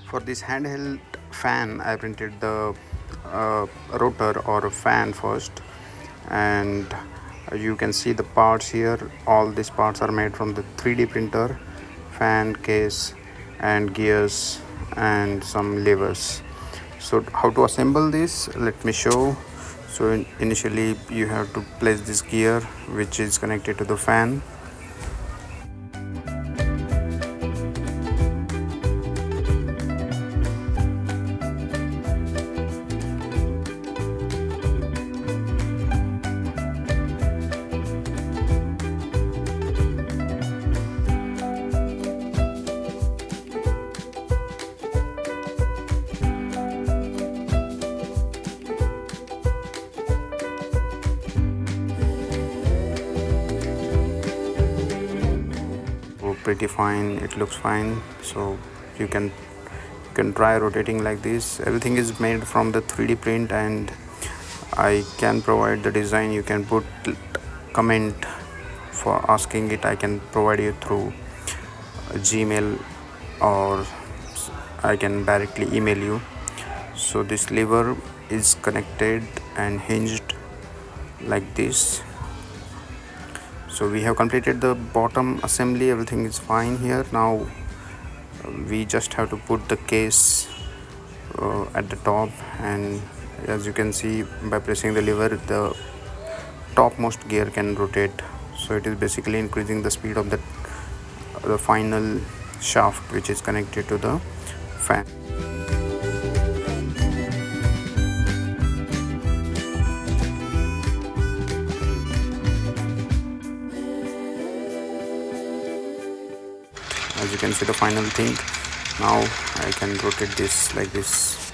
For this handheld fan, I printed the rotor or a fan first, and you can see the parts here. All these parts are made from the 3D printer, fan case and gears and some levers. So how to assemble this, let me show. So initially you have to place this gear which is connected to the fan. Pretty fine, it looks fine. So you can try rotating like this. Everything is made from the 3D print, and I can provide the design. You can put comment for asking it. I can provide you through Gmail, or I can directly email you. So this lever is connected and hinged like this. So we have completed the bottom assembly. Everything is fine here. Now we just have to put the case at the top, and as you can see, by pressing the lever, the topmost gear can rotate. So it is basically increasing the speed of the final shaft which is connected to the fan. As you can see the final thing. Now I can rotate this like this.